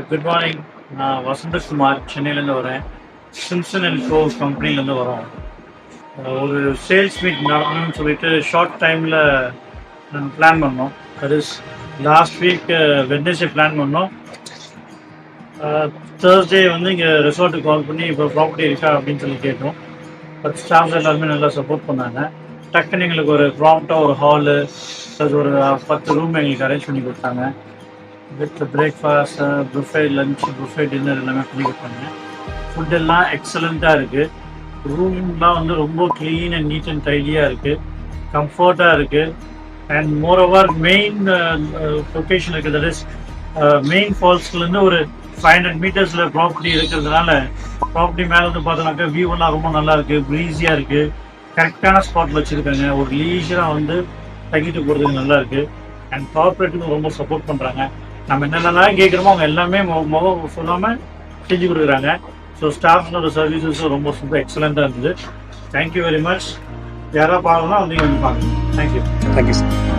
Good morning. நான் வசந்தகுமார் சென்னையிலேருந்து வரேன். சிம்சன் அண்ட் கோ கம்பெனிலேருந்து வரோம். ஒரு சேல்ஸ் மீட் நடக்கணும்னு சொல்லிட்டு ஷார்ட் டைமில் நாங்கள் பிளான் பண்ணோம். That is last week Wednesday plan பண்ணோம். தேர்ஸ்டே வந்து இங்கே ரெசார்ட்டுக்கு கால் பண்ணி இப்போ ப்ராப்பர்ட்டி இருக்கா அப்படின்னு சொல்லி கேட்டோம். பட் ஸ்டாஃப்ஸ் எல்லாருமே நல்லா சப்போர்ட் பண்ணாங்க. டக்குன்னு எங்களுக்கு ஒரு ப்ராம்ப்டாக ஒரு ஹாலு ப்ளஸ் ஒரு 10 ரூம் எங்களுக்கு அரேஞ்ச் பண்ணி கொடுத்தாங்க. With breakfast, buffet lunch, buffet dinner எல்லாமே பண்ணி கொடுத்தாங்க. ஃபுட்டெல்லாம் எக்ஸலண்ட்டாக இருக்குது. ரூம்லாம் வந்து ரொம்ப க்ளீன் அண்ட் நீட் அண்ட் டைடியாக இருக்குது. கம்ஃபர்ட்டாக இருக்குது. And more over main location இருக்குது. தட் இஸ் மெயின் ஃபால்ஸ்லேருந்து ஒரு 500 மீட்டர்ஸில் ப்ராப்பர்ட்டி இருக்கிறதுனால ப்ராப்பர்ட்டி மேலே வந்து பார்த்தோன்னாக்கா வியூவெல்லாம் ரொம்ப நல்லா இருக்குது. ப்ரீஸியாக இருக்குது. கரெக்டான ஸ்பாட்டில் வச்சுருக்காங்க. ஒரு லீஷராக வந்து தங்கிட்டு போகிறதுக்கு நல்லா இருக்குது. அண்ட் கார்பரேட்டுக்கும் ரொம்ப சப்போர்ட் பண்ணுறாங்க. நம்ம என்னென்னலாம் கேட்குறோமோ அவங்க எல்லாமே முகம் சொல்லாமல் செஞ்சு கொடுக்குறாங்க. ஸோ ஸ்டாஃப்ஸோட சர்வீசஸும் ரொம்ப சூப்பர் எக்ஸலண்ட்டாக இருந்தது. Thank you very much. யாராவது பார்க்கணும்னா வந்து பாருங்கள். தேங்க்யூ. Thank you sir.